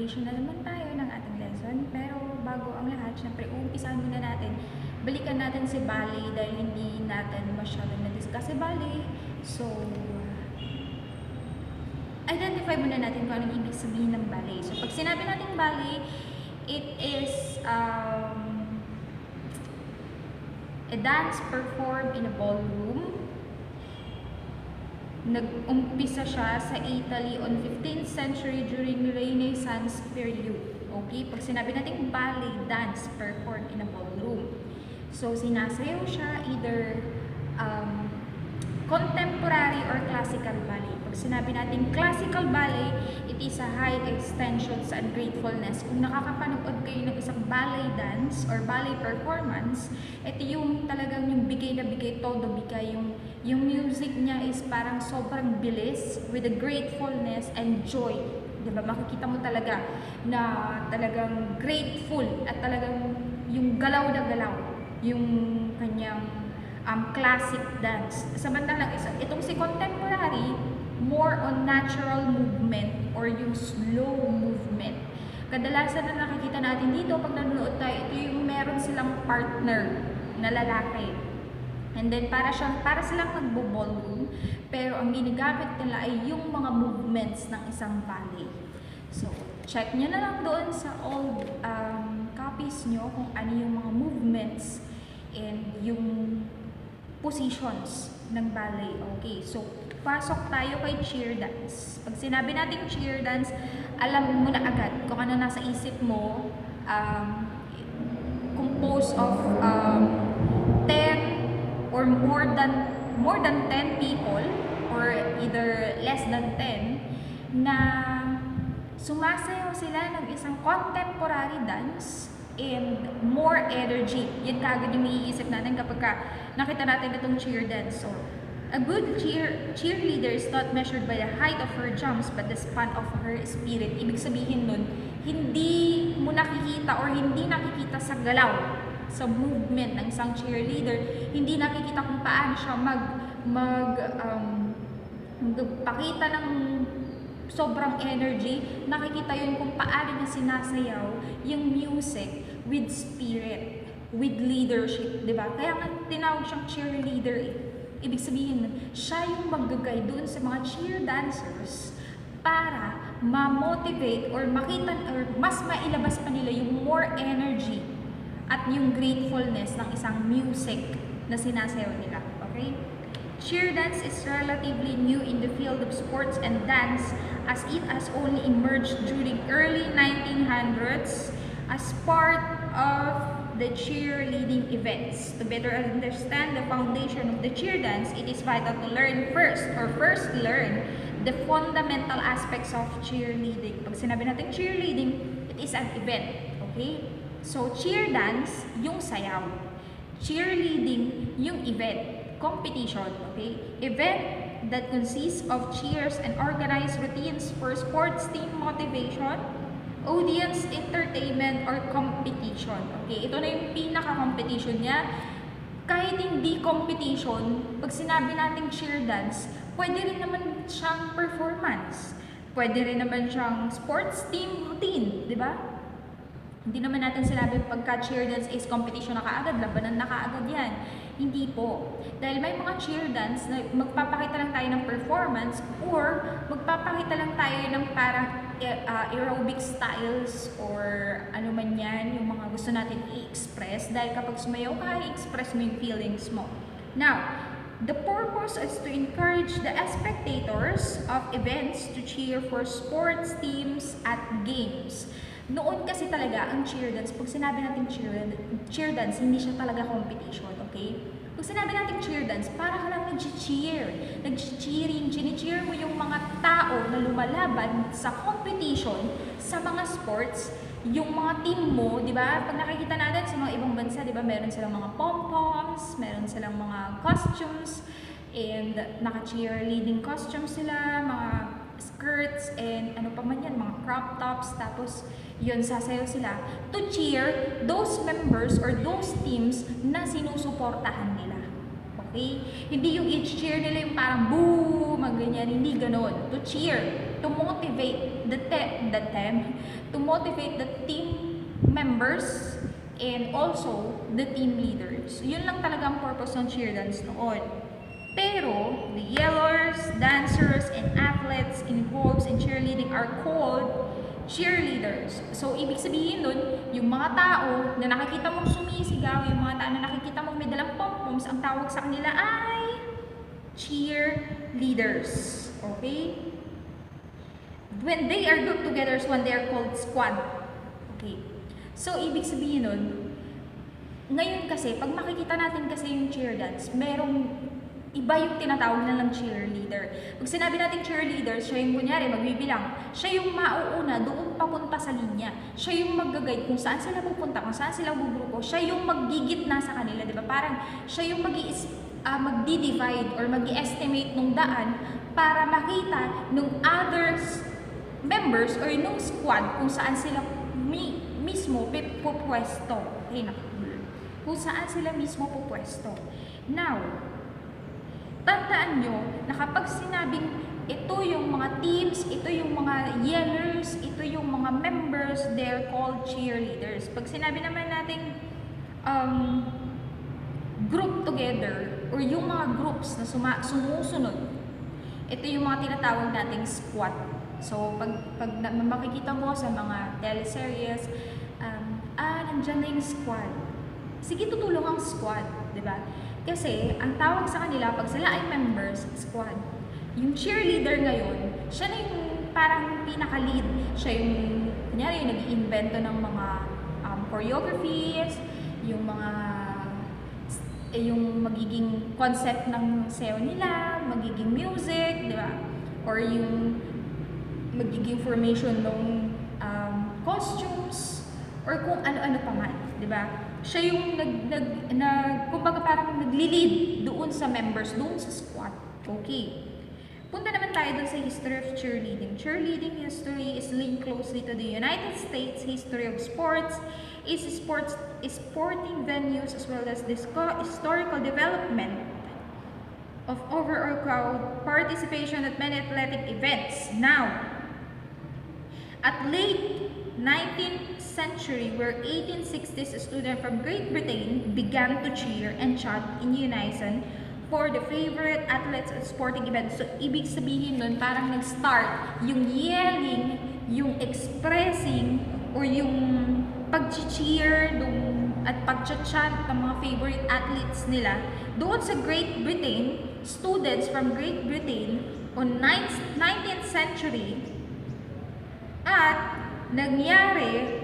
foundation na naman tayo ng ating lesson. Pero bago ang lahat, syempre umpisahan muna natin. Balikan natin si ballet dahil hindi natin masyadong na-discuss si ballet. So, identify muna natin kung anong ibig sabihin ng ballet. So, pag sinabi natin ballet, it is a dance performed in a ballroom. Nag-umpisa siya sa Italy on 15th century during Renaissance period. Okay? Pag sinabi natin ballet dance performed in a ballroom. So, sinasayaw siya either contemporary or classical ballet. Pag sinabi natin classical ballet, it is a high extensions and gratefulness. Kung nakakapanood kayo ng isang ballet dance or ballet performance, ito yung talagang yung bigay na bigay, todo bigay. Yung music niya is parang sobrang bilis with a gratefulness and joy. Diba? Makikita mo talaga na talagang grateful at talagang yung galaw na galaw yung kanyang classic dance. Samantalang itong si contemporary, more on natural movement or yung slow movement. Kadalasan na nakikita natin dito pag nanonood tayo, ito yung meron silang partner na lalaki. And then para silang nagbo-ballroom, pero ang ginagamit nila ay yung mga movements ng isang ballet. So, check nyo na lang doon sa old copies nyo kung ano yung mga movements and yung positions ng ballet. Okay, so pasok tayo kay cheer dance. Pag sinabi natin cheer dance, alam mo na agad kung ano nasa isip mo. Composed of 10 or more than 10 people or either less than 10 na sumasayaw sila ng isang contemporary dance and more energy. Yan kagad yung maiisip natin kapag nakita natin itong cheer dance. So, a good cheerleader is not measured by the height of her jumps but the span of her spirit. Ibig sabihin nun, hindi mo nakikita or hindi nakikita sa galaw, sa movement ng isang cheerleader, hindi nakikita kung paano siya magpakita ng sobrang energy. Nakikita yun kung paano niya sinasayaw yung music with spirit, with leadership, di ba? Kaya nga tinawag siyang cheerleader eh. Ibig sabihin, siya yung mag-guide doon sa mga cheer dancers para ma-motivate or makita or mas mailabas pa nila yung more energy at yung gratefulness ng isang music na sinasayaw nila. Okay? Cheer dance is relatively new in the field of sports and dance as it has only emerged during early 1900s as part of the cheerleading events. To better understand the foundation of the cheer dance, it is vital to learn first learn the fundamental aspects of cheerleading. Pag sinabi natin cheerleading, it is an event. Okay? So, cheer dance, yung sayaw. Cheerleading, yung event. Competition. Okay? Event that consists of cheers and organized routines for sports team motivation, audience entertainment, or competition. Okay? Ito na yung pinaka-competition niya. Kahit hindi competition, pag sinabi natin cheer dance, pwede rin naman siyang performance. Pwede rin naman siyang sports team routine, di ba? Hindi naman natin sinabi pagka cheer dance is competition na kaagad, labanan na kaagad yan. Hindi po. Dahil may mga cheer dance na magpapakita lang tayo ng performance or magpapakita lang tayo ng parang aerobic styles or ano man yan, yung mga gusto natin i-express. Dahil kapag sumayaw ka, i-express mo yung feelings mo. Now, the purpose is to encourage the spectators of events to cheer for sports teams at games. Noon kasi talaga ang cheer dance, pag sinabi natin cheer dance, hindi siya talaga competition, okay? Pag sinabi natin cheer dance, para ka lang nag-cheer, chini-cheer mo yung mga tao na lumalaban sa competition, sa mga sports, yung mga team mo, di ba? Pag nakikita natin sa mga ibang bansa, di ba, meron silang mga pom-poms, meron silang mga costumes, and naka-cheerleading costumes sila, mga skirts, and ano pa man yan, mga crop tops, tapos yun, sasayaw sila to cheer those members or those teams na sinusuportahan nila. Okay? Hindi yung each cheer nila yung parang boo, ganyan. Hindi ganon. To cheer, to motivate to motivate the team members and also the team leaders. Yun lang talaga ang purpose ng cheer dance noon. Pero, the yellers, dancers, and athletes involved in cheerleading are called cheerleaders. So, ibig sabihin nun, yung mga tao na nakikita mong sumisigaw, yung mga tao na nakikita mong may dalang pom-poms, ang tawag sa kanila ay cheerleaders. Okay? When they are grouped together, so when they are called squad. Okay. So, ibig sabihin nun, ngayon kasi, pag makikita natin kasi yung cheer dance, merong iba yung tinatawag na lang cheerleader. Pag sinabi natin cheerleader, siya yung kunyari, magbibilang. Siya yung mauuna doon papunta sa linya. Siya yung mag-guide kung saan sila pupunta, kung saan sila gugrupo. Siya yung maggigitna sa kanila, di ba? Parang siya yung magdi-divide or mag-estimate nung daan para makita nung others members or nung squad kung saan sila mismo pupwesto. Okay na. Kung saan sila mismo pupwesto. Now, tandaan nyo na kapag sinabing ito yung mga teams, ito yung mga yellers, ito yung mga members, they're called cheerleaders. Pag sinabi naman natin group together or yung mga groups na sumusunod, ito yung mga tinatawag nating squad. So, pag makikita mo sa mga teleseries, nandyan na yung squad. Sige, tutulong ang squad, di ba? Kasi, ang tawag sa kanila, pag sila ay members, squad. Yung cheerleader ngayon, siya na yung parang pinaka-lead. Siya yung, kunyari, yung nag-iimbento ng mga choreographies, yung mga, yung magiging concept ng sayo nila, magiging music, di ba? Or yung magiging formation ng costumes, or kung ano-ano pa man, di ba? Siya yung kumbaga parang nagli-lead doon sa members, doon sa squad. Okay. Punta naman tayo doon sa history of cheerleading. Cheerleading history is linked closely to the United States history of sports, sporting venues, as well as the historical development of overall crowd participation at many athletic events. Now, at late 19th century, where 1860s, a student from Great Britain began to cheer and chant in unison for the favorite athletes at sporting events. So, ibig sabihin nun, parang nag-start yung yelling, yung expressing, or yung pag-cheer at pag-chant ng mga favorite athletes nila. Doon sa Great Britain, students from Great Britain on 19th century, at nangyari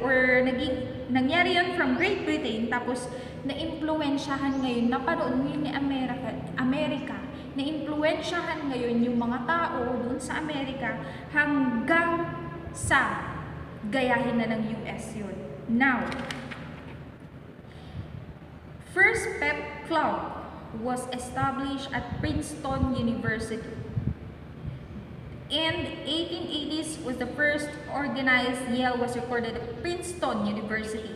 yun from Great Britain, tapos na-impluensyahan ngayon, napanood ngayon ni Amerika, na-impluensyahan ngayon yung mga tao doon sa Amerika hanggang sa gayahin na ng US yun. Now, first pep club was established at Princeton University. And 1880s was the first organized yell was recorded at Princeton University.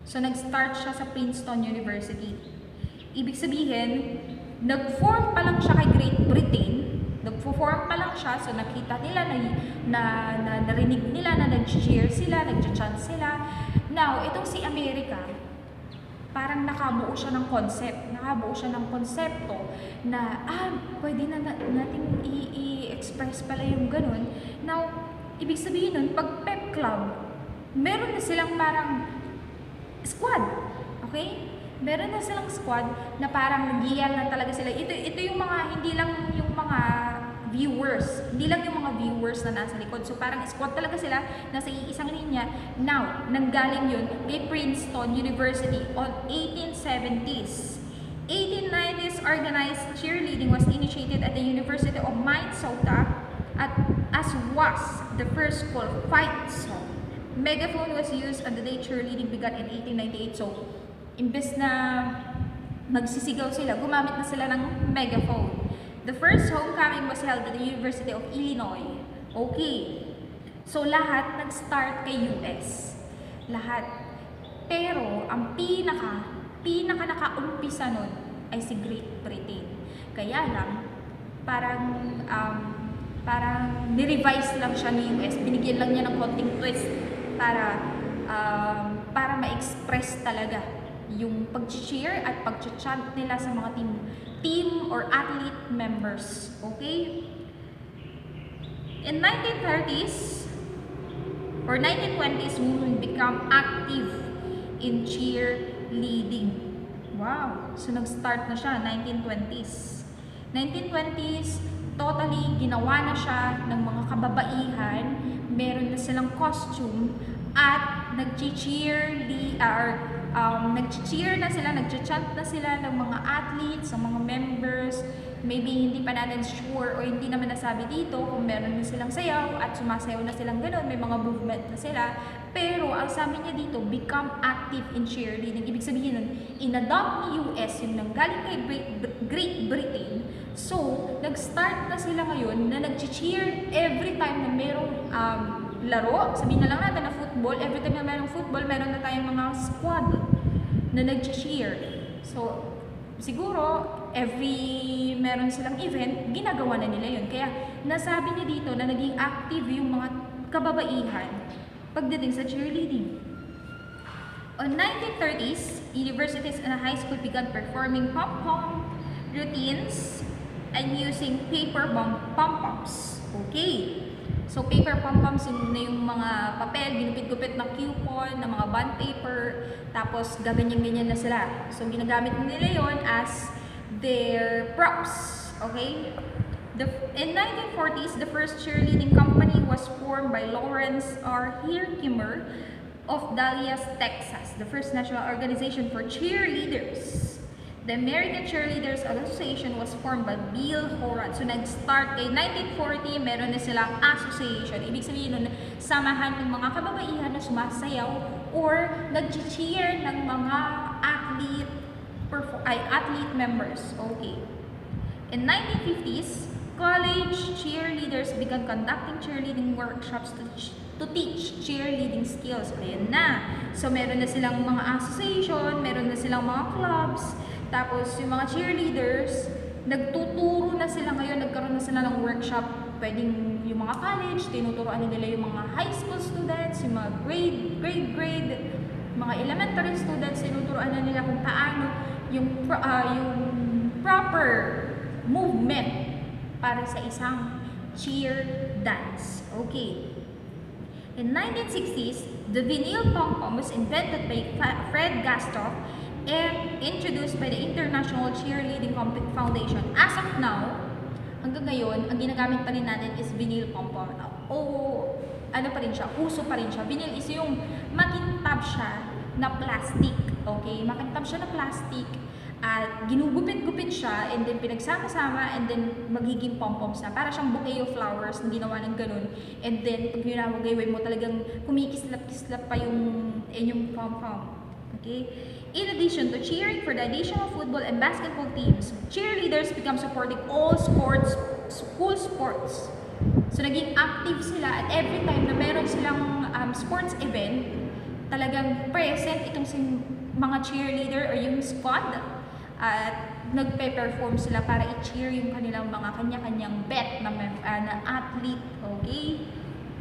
So, nag-start siya sa Princeton University. Ibig sabihin, nag-form pa lang siya kay Great Britain. Nag-form pa lang siya, so nakita nila na narinig nila na nag-cheer sila, nag-chant sila. Now, itong si Amerika, parang nakabuo siya ng concept, nakabuo siya ng konsepto na, pwede na natin i-express pala yung ganun. Now, ibig sabihin nun, pag pep club, meron na silang parang squad, okay? Meron na silang squad na parang nag-yell na talaga sila. Ito yung mga, hindi lang yung mga viewers, hindi lang yung mga viewers na nasa likod. So parang squad talaga sila, nasa iisang linya. Now, nanggaling yun kay Princeton University on 1870s. 1890s, organized cheerleading was initiated at the University of Minnesota as was the first school fight song. Megaphone was used on the day cheerleading began in 1898. So, imbes na magsisigaw sila, gumamit na sila ng megaphone. The first homecoming was held at the University of Illinois. Okay. So, lahat nag-start kay US. Lahat. Pero, ang pinaka nakaumpisa nun ay si Great Britain. Kaya lang, parang ni-revise lang siya ni US, binigyan lang niya ng konting twist para ma-express talaga yung pag-cheer at pag-chant nila sa mga team or athlete members. Okay? In 1930s or 1920s, women become active in cheerleading. Wow! So, nag-start na siya, 1920s. 1920s, totally ginawa na siya ng mga kababaihan. Meron na silang costume at nag-cheer na sila, nag-chant na sila ng mga athletes, ng mga members. Maybe hindi pa natin sure o hindi naman nasabi dito kung meron na silang sayaw at sumasayaw na silang gano'n, may mga movement na sila. Pero ang sabi niya dito, become active in cheerleading. Ibig sabihin nun, in-adopt ni US yung nanggaling kay Great Britain. So, nag-start na sila ngayon na nag-cheer every time na merong laro. Sabihin na lang natin na football, every time na merong football, meron na tayong mga squad na nag-cheer. So, siguro, meron silang event, ginagawa na nila yun. Kaya, nasabi niya dito na naging active yung mga kababaihan pagdating sa cheerleading. On 1930s, universities and high school began performing pom-pom routines and using paper pom-poms. Okay. So, paper pom-poms na yung mga papel, ginupit-gupit na coupon, na mga bond paper, tapos gaganyan-ganyan na sila. So, ginagamit nila yon as their props. Okay? In 1940s, the first cheerleading company was formed by Lawrence R. Herkimer of Dallas, Texas, the first national organization for cheerleaders. The American Cheerleaders Association was formed by Bill Horan. So, nag-start kay 1940, meron na silang association. Ibig sabihin nun, samahan ng mga kababaihan na sumasayaw or nag-cheer ng mga athlete members. Okay. In 1950s, college cheerleaders began conducting cheerleading workshops to teach cheerleading skills. Ayan na. So, meron na silang mga association, meron na silang mga clubs. Tapos, yung mga cheerleaders, nagtuturo na sila ngayon, nagkaroon na sila ng workshop. Pwedeng yung mga college, tinuturoan nila yung mga high school students, yung mga grade, mga elementary students, tinuturoan na nila kung paano yung proper movement para sa isang cheer dance. Okay. In 1960s, the vinyl pom-pom was invented by Fred Gastoff and introduced by the International Cheerleading Foundation. As of now, hanggang ngayon, ang ginagamit pa rin natin is vinyl pom-pom. O ano pa rin siya, uso pa rin siya. Vinyl is yung makintab siya na plastic. Okay? Makintab siya na plastic at ginugupit-gupit siya and then pinagsama-sama and then magiging pom-poms na. Para siyang bouquet of flowers na ginawa ng ganun. And then, pag ginagawa mo talagang kumikislap-kislap pa yung pom-pom. Okay? In addition to cheering for the additional football and basketball teams, cheerleaders become supporting all school sports. So, naging active sila at every time na meron silang sports event, talagang present itong mga cheerleader or yung squad at nagpe-perform sila para i-cheer yung kanilang mga kanya-kanyang bet na athlete. Okay?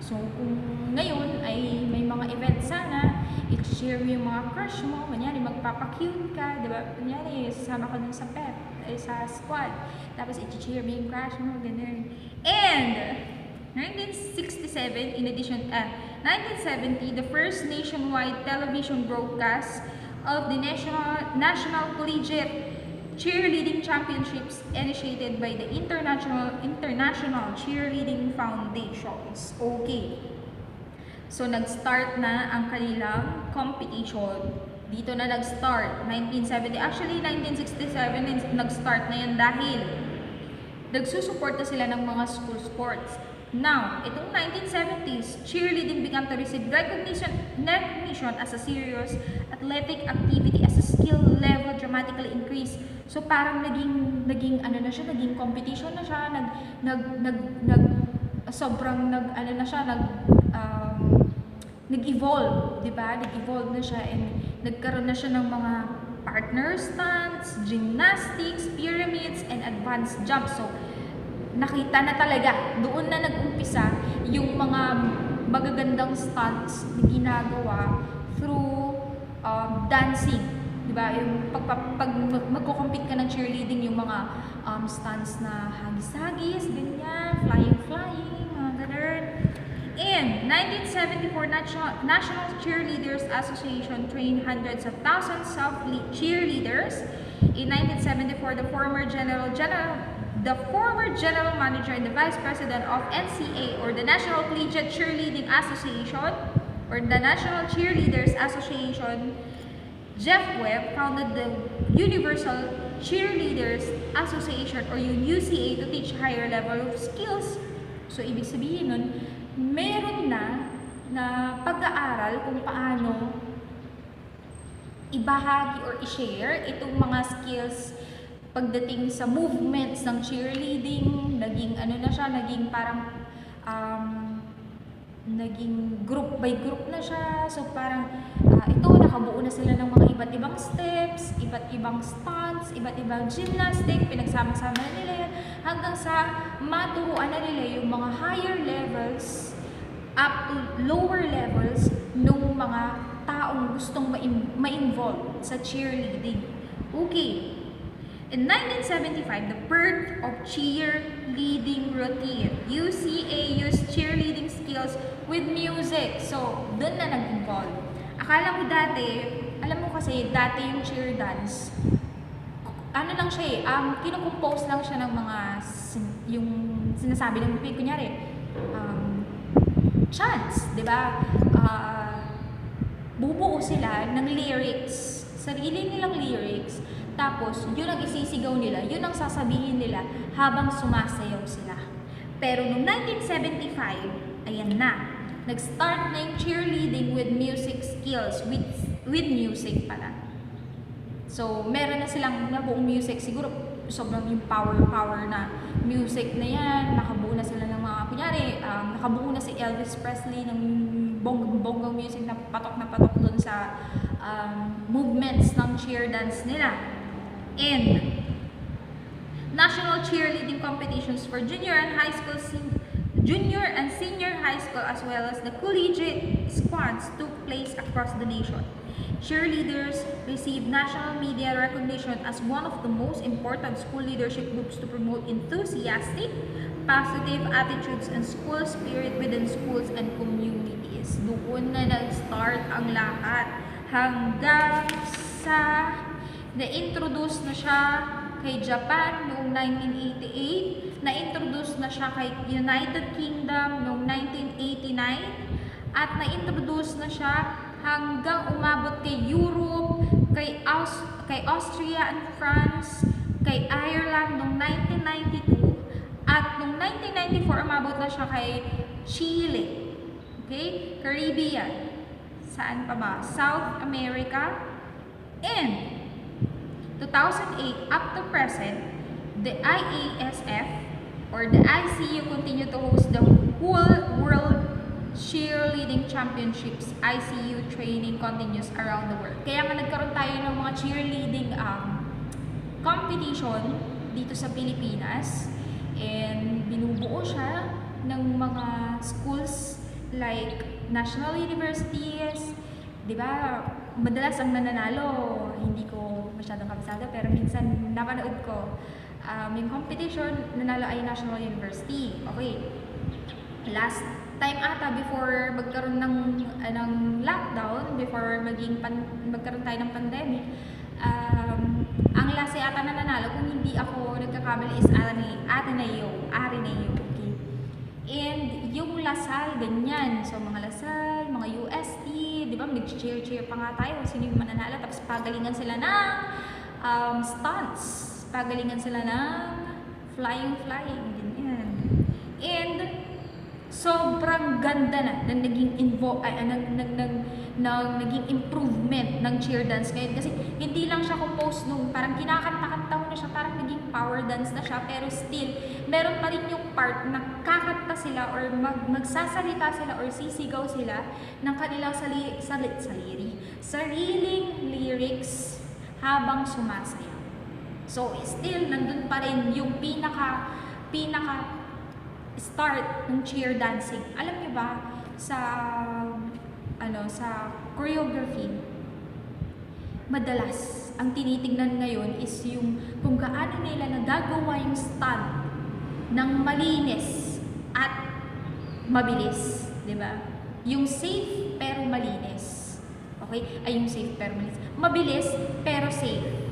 So, kung ngayon ay may mga event sana, i-cheer mo yung mga crush mo, kunyari magpapakute ka, di ba? Kunyari, sasama ka dun sa sa squad. Tapos i-cheer mo yung crush mo, ganun. And, 1967, in addition, 1970, the first nationwide television broadcast of the National Collegiate Cheerleading Championships initiated by the International Cheerleading Foundations. Okay. So, nag-start na ang kanilang competition. Dito na nag-start. 1970. Actually, 1967, nag-start na yan dahil nagsusupport na sila ng mga school sports. Now, itong 1970s, cheerleading began to receive recognition as a serious athletic activity as a skill level dramatically increased. So parang naging competition na siya, nag-evolve, 'di ba? Nag-evolve na siya and nagkaroon na siya ng mga partner stunts, gymnastics, pyramids, and advanced jumps. So, nakita na talaga, doon na nag-umpisa yung mga magagandang stunts na ginagawa through dancing. Diba? Yung pag magko-compete ka ng cheerleading, yung mga stunts na hagis-hagis, ganyan, flying, mga ganun. In 1974, National Cheerleaders Association trained hundreds of thousands of cheerleaders. In 1974, the former general manager and the vice president of NCA, or the National Collegiate Cheerleading Association, or the National Cheerleaders Association, Jeff Webb, founded the Universal Cheerleaders Association, or UCA, to teach higher level of skills. So, ibig sabihin nun, meron na pag-aaral kung paano ibahagi or i-share itong mga skills pagdating sa movements ng cheerleading. Naging naging parang naging group by group na siya. So parang ito, nakabuo na sila ng mga iba't ibang steps, iba't ibang stunts, iba't ibang gymnastic, pinagsama-sama na nila yan hanggang sa maturuan na nila yung mga higher levels up to lower levels nung mga taong gustong ma-involve sa cheerleading. Okay. In 1975, the birth of cheerleading routine. UCA used cheerleading skills with music. So, doon na nag-involve. Akala mo dati, alam mo kasi, dati yung cheer dance, lang siya kinukompose lang siya ng mga, yung sinasabi ng kunyari, chants, di ba? Bubuo sila ng lyrics, sarili nilang lyrics, tapos yun ang isisigaw nila, yun ang sasabihin nila habang sumasayaw sila. Pero noong 1975, ayan na, nag-start na yung cheerleading with music skills, with music pala. So, meron na silang nabuong music, siguro sobrang yung power na music na yan, nakabuo na sila ng mga, kunyari, nakabuo na si Elvis Presley ng bonggang music na patok dun sa movements ng cheer dance nila. And national cheerleading competitions for junior and senior high school, as well as the collegiate squads, took place across the nation. Cheerleaders received national media recognition as one of the most important school leadership groups to promote enthusiastic, positive attitudes and school spirit within schools and communities. Doon na nag-start ang lahat hanggang sa na-introduce na siya kay Japan noong 1988, na-introduce na siya kay United Kingdom noong 1989, at na-introduce na siya hanggang umabot kay Europe, kay Austria and France, kay Ireland noong 1992, at noong 1994 umabot na siya kay Chile, okay? Caribbean, saan pa ba? South America, and 2008 up to present, the IASF or the ICU continue to host the whole World Cheerleading Championships. ICU training continues around the world. Kaya nga nagkaroon tayo ng mga cheerleading competition dito sa Pilipinas, and binubuo siya ng mga schools like national universities, di ba? Madalas ang nananalo, hindi ko masyadong kabisado, pero minsan napanood ko, yung competition, nanalo ay National University. Okay. Last time ata, before magkaroon ng lockdown, before magkaroon tayo ng pandemic, ang last ata na nanalo, kung hindi ako nagkakamali, is Ateneo. Okay. And yung Lasal, ganyan. So, mga Lasal, mga UST, di ba? Nag-cheer pa nga tayo kung sino yung mananalo. Tapos, pagalingan sila ng stunts. Pagalingan sila ng flying, ganyan. And, sobrang ganda na naging naging improvement ng cheer dance ngayon. Kasi, hindi lang siya compose nung parang kinakanta-kanta mo na siya, parang naging power dance na siya, pero still, meron pa rin yung part na kakanta sila or magsasalita sila or sisigaw sila ng kanilang sariling lyrics habang sumasayaw. So, still, nandun pa rin yung pinaka start ng cheer dancing. Alam niyo ba, sa choreography, madalas, ang tinitingnan ngayon is yung kung gaano nila nagagawa yung stunt ng malinis at mabilis, di ba? Yung safe pero malinis. Okay? Ay, yung safe pero malinis. Mabilis pero safe.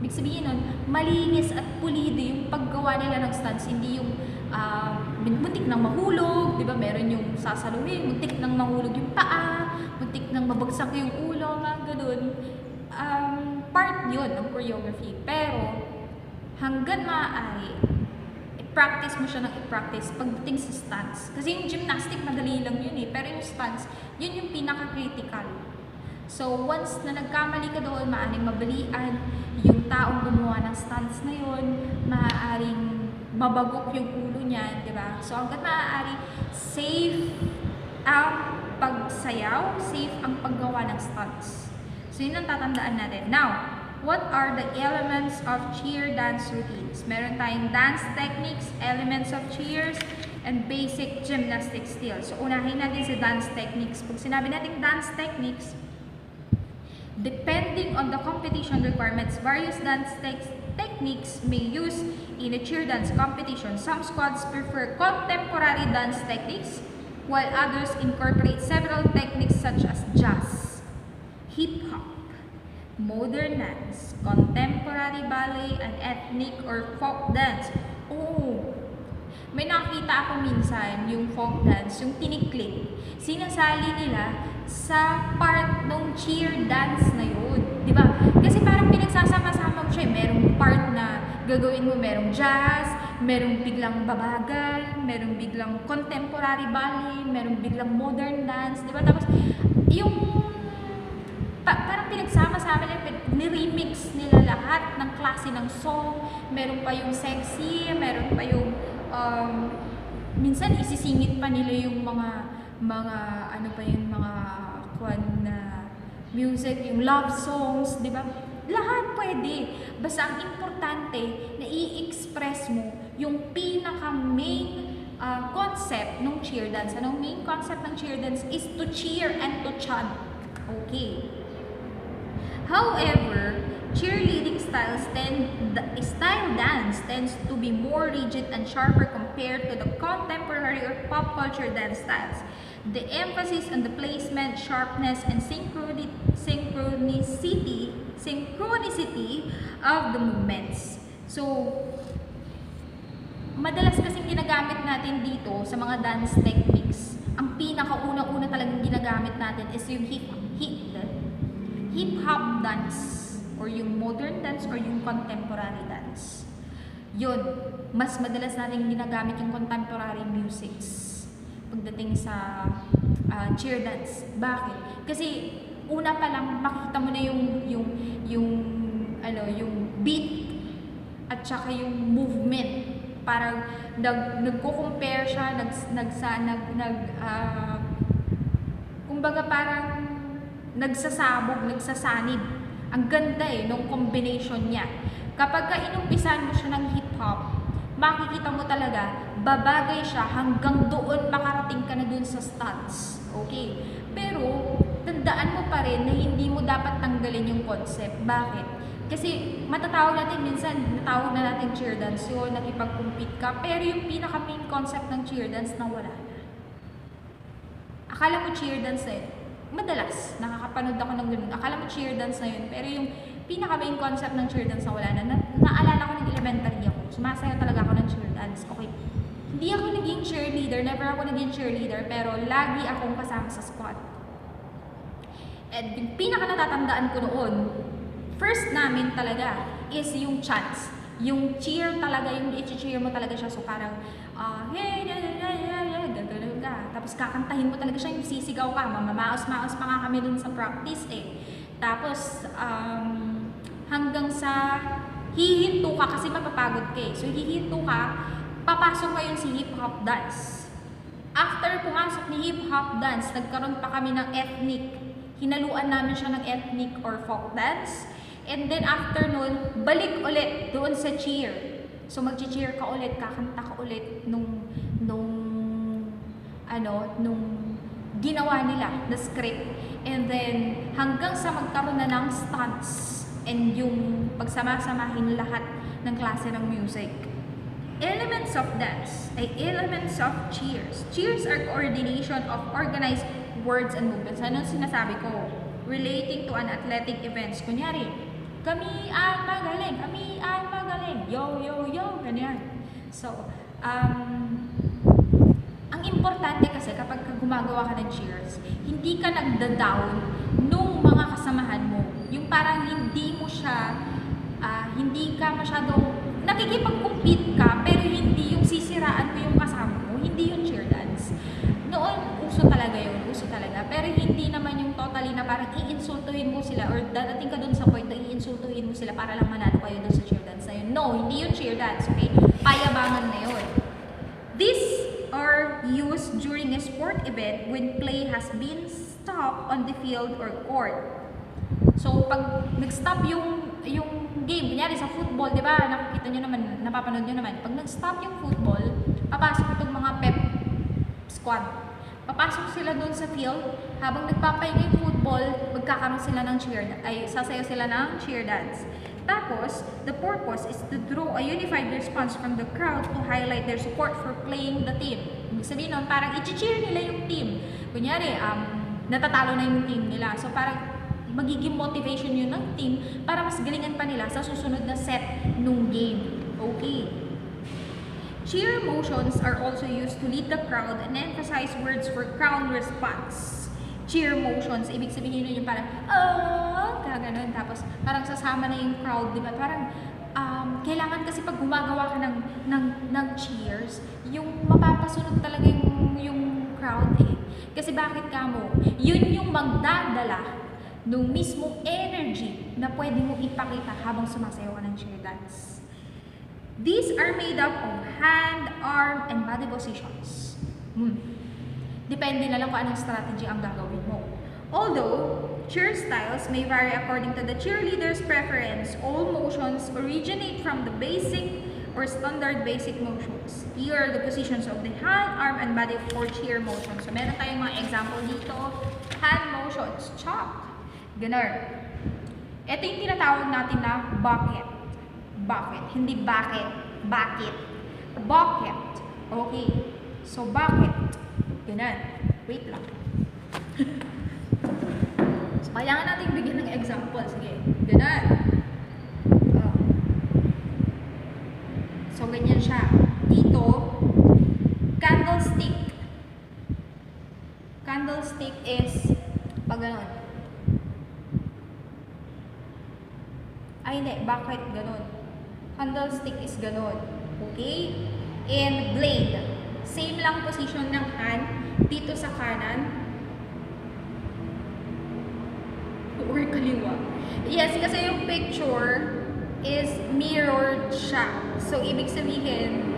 Ibig sabihin nun, malinis at pulido yung paggawa nila ng stunts, hindi yung muntik nang mahulog, di ba? Meron yung sasaluhin, muntik nang mahulog yung paa, muntik nang mabagsak yung ulo, mga ganun. Part yun ng choreography. Pero, hanggang maaari, i-practice mo siya ng i-practice pagdating sa stunts. Kasi yung gymnastic, madali lang yun eh. Pero yung stunts, yun yung pinaka-critical. So, once na nagkamali ka doon, maaaring mabalian yung taong gumawa ng stunts na yun, maaaring mabagok yung ulo niya, di ba? So, hanggat maaari, safe ang pagsayaw, safe ang paggawa ng stunts. So, yun ang tatandaan natin. Now, what are the elements of cheer dance routines? Meron tayong dance techniques, elements of cheers, and basic gymnastic skills. So, unahin natin sa dance techniques. Pag sinabi natin dance techniques, depending on the competition requirements, various dance techniques may use in a cheer dance competition. Some squads prefer contemporary dance techniques, while others incorporate several techniques such as jazz, hip-hop, modern dance, contemporary ballet, and ethnic or folk dance. Oh, may nakita ako minsan yung folk dance, yung tiniklik. Sinasali nila sa part ng cheer dance na yun. Diba? Kasi parang pinagsasama-sama mo siya. Merong part na gagawin mo, merong jazz, merong biglang babagal, merong biglang contemporary ballet, merong biglang modern dance. Diba? Tapos, yung parang pinagsama-sama nila, ni-remix nila lahat ng klase ng song. Meron pa yung sexy, meron pa yung minsan isisingit pa nila yung mga ano pa yung mga na music, yung love songs, di ba? Lahat pwede. Basta ang importante na i-express mo yung pinaka-main concept ng cheer dance. Anong main concept ng cheer dance is to cheer and to chant. Okay. However, cheerleading style dance tends to be more rigid and sharper compared to the contemporary or pop culture dance styles. The emphasis on the placement, sharpness, and synchronicity of the movements. So, madalas kasing ginagamit natin dito sa mga dance techniques, ang pinakaunang-una talagang ginagamit natin is yung hip-hop dance, or yung modern dance, or yung contemporary dance. Yun, mas madalas natin ginagamit yung contemporary musics pagdating sa cheer dance. Bakit? Kasi una pa lang makita mo na yung beat at saka yung movement. Parang nagko-compare siya, kumbaga parang nagsasabog, nagsasanib. Ang ganda nung combination niya. Kapag inumpisan mo siya ng hip-hop, makikita mo talaga, babagay siya hanggang doon makarating ka na dun sa stunts. Okay? Pero, tandaan mo pa rin na hindi mo dapat tanggalin yung concept. Bakit? Kasi matatawag natin minsan, natawag na natin cheer dance yun, nakipag-compete ka, pero yung pinaka-main concept ng cheer dance na wala na. Akala mo cheer dance madalas, nakakapanood ako ng ganun. Akala mo cheer dance na yun, pero yung pinaka-main concept ng cheer dance na wala na, naalala ko ng elementary ako. Sumasayaw talaga ako ng cheer dance. Okay. Hindi ako naging cheerleader, never ako naging cheerleader, pero lagi akong kasama sa squad. And yung pinaka-natatandaan ko noon, first namin talaga is yung chants. Yung cheer talaga, yung i-cheer mo talaga siya. So parang, hey, gagalaw ka. Tapos kakantahin mo talaga siya, yung sisigaw ka. Mamamaos-maos pa nga kami dun sa practice Tapos, hanggang sa hihinto ka kasi mapapagod ka So hihinto ka, papasok ngayon si hip-hop dance. After pumasok ni hip-hop dance, nagkaroon pa kami ng ethnic. Hinaluan namin siya ng ethnic or folk dance. And then after nun, balik ulit doon sa cheer. So mag-cheer ka ulit, kakanta ka ulit nung ginawa nila na script. And then hanggang sa magkaroon na ng stunts and yung pagsama-samahin lahat ng klase ng music. Elements of dance ay elements of cheers. Cheers are coordination of organized words and movements. Ano sinasabi ko? Relating to an athletic events. Kunyari, kami ay magaling, yo, yo, yo, ganyan. So, ang importante kasi kapag gumagawa ka ng cheers, hindi ka nagda-down nung mga kasamahan mo. Yung parang hindi mo siya, hindi ka masyadong nakikipag-compete ka, pero hindi yung sisiraan ko yung kasama mo, hindi yung cheer dance. Noon, uso talaga. Pero hindi naman yung totally na parang iinsultuhin mo sila or dadating ka dun sa point na iinsultuhin mo sila para lang manalo kayo dun sa cheer dance na yun. No, hindi yung cheer dance, okay? Payabangan na yun. These are used during a sport event when play has been stopped on the field or court. So, pag nag-stop yung game, kunyari sa football, di ba, nakikita nyo naman, napapanood nyo naman, pag nag-stop yung football, papasok itong mga pep squad. Papasok sila doon sa field, habang nagpapahinga yung football, magkakaroon sila ng sasayaw sila ng cheer dance. Tapos, the purpose is to draw a unified response from the crowd to highlight their support for playing the team. Ibig sabihin nun, parang i-cheer nila yung team. Kunyari, natatalo na yung team nila. So, parang magiging motivation yun ng team para mas galingan pa nila sa susunod na set nung game. Okay. Cheer motions are also used to lead the crowd and emphasize words for crowd response. Cheer motions, ibig sabihin nun yung parang, ganun. Tapos parang sasama na yung crowd, di ba? Parang, kailangan kasi pag gumagawa ka ng cheers, yung mapapasunod talaga yung crowd eh. Kasi bakit ka mo? Yun yung magdadala nung mismong energy na pwede mo ipakita habang sumasayaw ka ng cheer dance. These are made up of hand, arm, and body positions. Depende na lang kung anong strategy ang gagawin mo. Although, cheer styles may vary according to the cheerleader's preference, all motions originate from the basic or standard basic motions. Here are the positions of the hand, arm, and body for cheer motions. So, meron tayong mga example dito. Hand motions, chop, ganun. Ito yung tinatawag natin na bucket. Bucket, hindi bucket. Bucket. Bucket. Okay. So, bucket. Ganun. Wait lang. So, kailangan natin bigyan ng example. Sige. Ganun. So, ganyan siya. Dito, candlestick. Candlestick is pag ganun. Ay, hindi. Bucket. Ganun. Candlestick is ganun. Okay? And blade. Same lang position ng hand dito sa kanan or kaliwa. Yes, kasi yung picture is mirrored siya. So, ibig sabihin,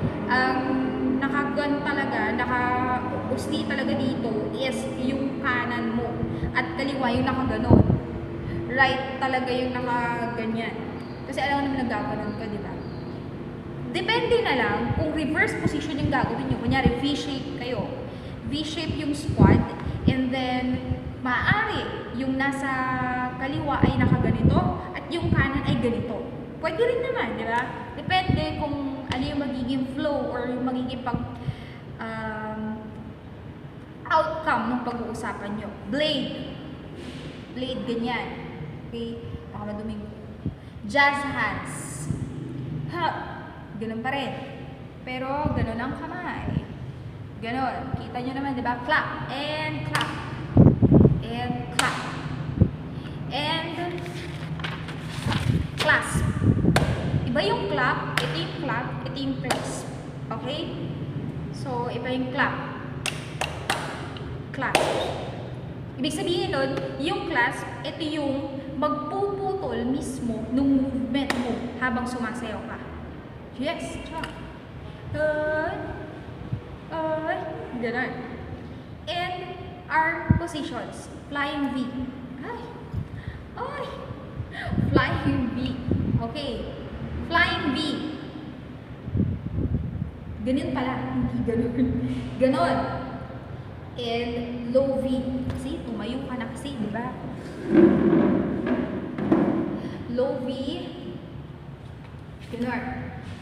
nakagan talaga, naka-usli talaga dito is yung kanan mo. At kaliwa yung nakaganon. Right talaga yung nakaganyan. Kasi alam mo naman nagkakaroon ka, di ba? Depende na lang kung reverse position yung gagawin nyo. Kunyari, V-shape kayo. V-shape yung squad, and then, maaari yung nasa kaliwa ay nakaganito, at yung kanan ay ganito. Pwede rin naman, di ba? Depende kung ano yung magiging flow or yung magiging outcome ng pag-uusapan nyo. Blade. Blade, ganyan. Okay? Baka maduming. Jazz hands. Ganun pa rin. Pero, ganun ang kamay. Ganun. Kita nyo naman, di ba? Clap. And clap. And clap. And clasp. Iba yung clap. Ito yung clap. Ito yung clasp. Okay? So, iba yung clap. Clasp. Ibig sabihin nun, yung clasp, ito yung magpuputol mismo nung movement mo habang sumasayaw ka. Yes, chop. Ganun. And our positions. Flying V. Ay. Ay. Flying V. Okay. Flying V. Ganyan pala. Hindi ganun. Ganon. And low V. See, tumayo ka na kasi, di ba? Low V. Ganon.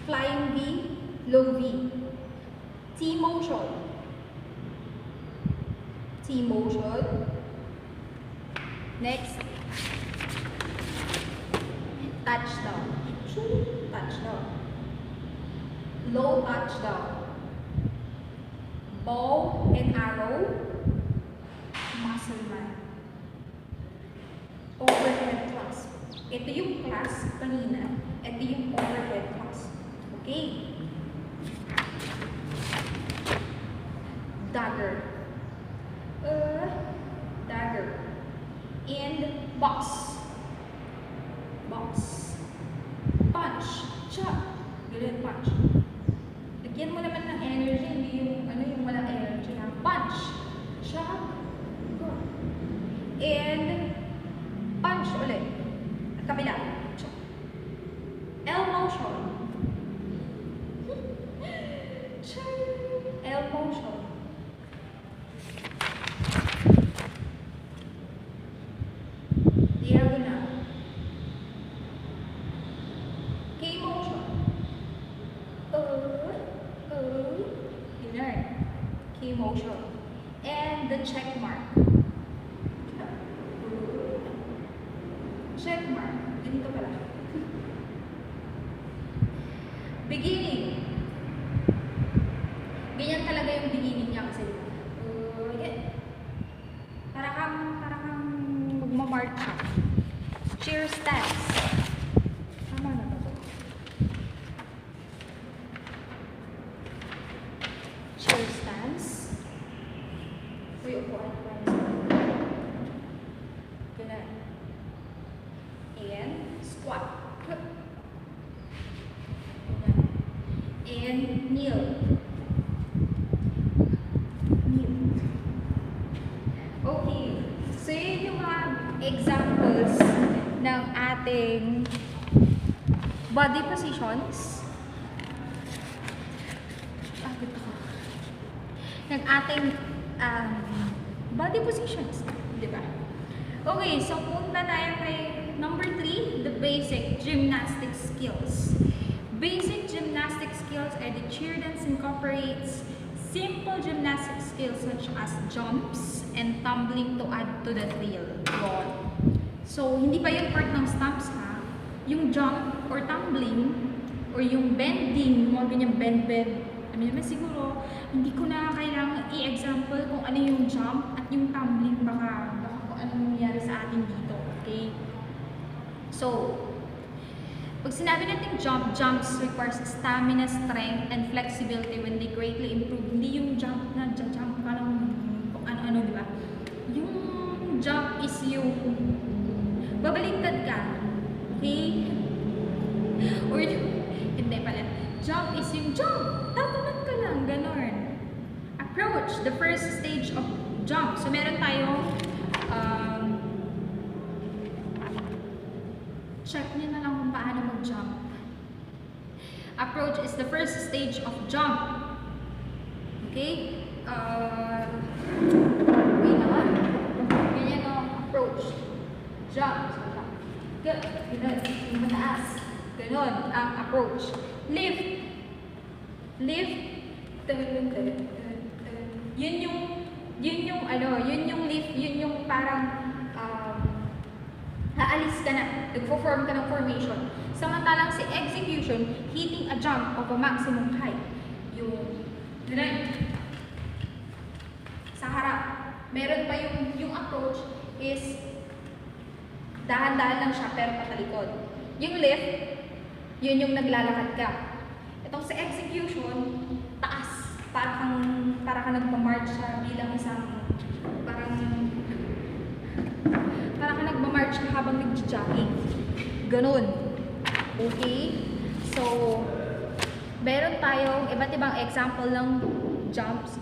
Flying V. Low V. T-motion. T-motion. Next. Touchdown. Touchdown. Low touchdown. Bow and arrow. Muscle man. Overhead thrust. Ito yung class kanina. Ito yung overhead thrust. Okay? Dagger. Dagger. And box. Box. Punch. Chop. Ganun, punch. Lagyan mo naman ng energy, hindi yung, yung walang energy na. Punch. Chop. Go. And punch ulit. At kabila. Chop. L motion. L motion. Diagonal. K motion. Inert. K motion. And the check mark. Check mark. Ganito pala. Beginning. Ganyan talaga yung beginning niya kasi. Para kang magmamark ka. Cheer stance. Tama na ba ito? Cheer stance. Uy, upuan. Ganun. And squat. And kneel. Kneel. Okay. So, yun yung mga examples ng ating body positions. Ng ating body positions. Diba? Okay, so punta tayo kay number 3, the basic gymnastic skills. Basic gymnastic skills are the cheer dance incorporates simple gymnastic skills such as jumps and tumbling to add to the thrill. So, hindi pa yung part ng stumps ha. Yung jump or tumbling or yung bending, mga ganyan bend. Naman siguro, hindi ko na kailangan i-example kung ano yung jump at yung tumbling baka kung ano nangyari sa atin dito. Okay? So, pag sinabi natin jumps requires stamina, strength, and flexibility when they greatly improve. Hindi yung jump na jump ka lang kung ano-ano, di ba? Yung jump is yung babalintad ka. Okay? Or hindi pala. Jump is yung jump. Tatanag ka lang. Ganon. Approach. The first stage of jump. So, meron tayong check nyo na lang kung paano mag-jump. Approach is the first stage of jump. Okay? Wait naman. Ganyan o, approach. Jump. Good. Ganun. Yung mataas. Ganun ang approach. Lift. Lift. Yun yung lift, yun yung parang aalis ka na, nagpo-form ka ng formation. Samantalang si execution, hitting a jump of a maximum height. Yung sa harap. Meron pa yung approach is dahan-dahan lang siya pero patalikod. Yung lift, yun yung naglalakad ka. Itong sa execution, taas. Para kang nagmamarch siya bilang isang parang nagmamarch siya habang nag-jogging. Ganun. Okay? So, meron tayong iba't ibang example ng jumps.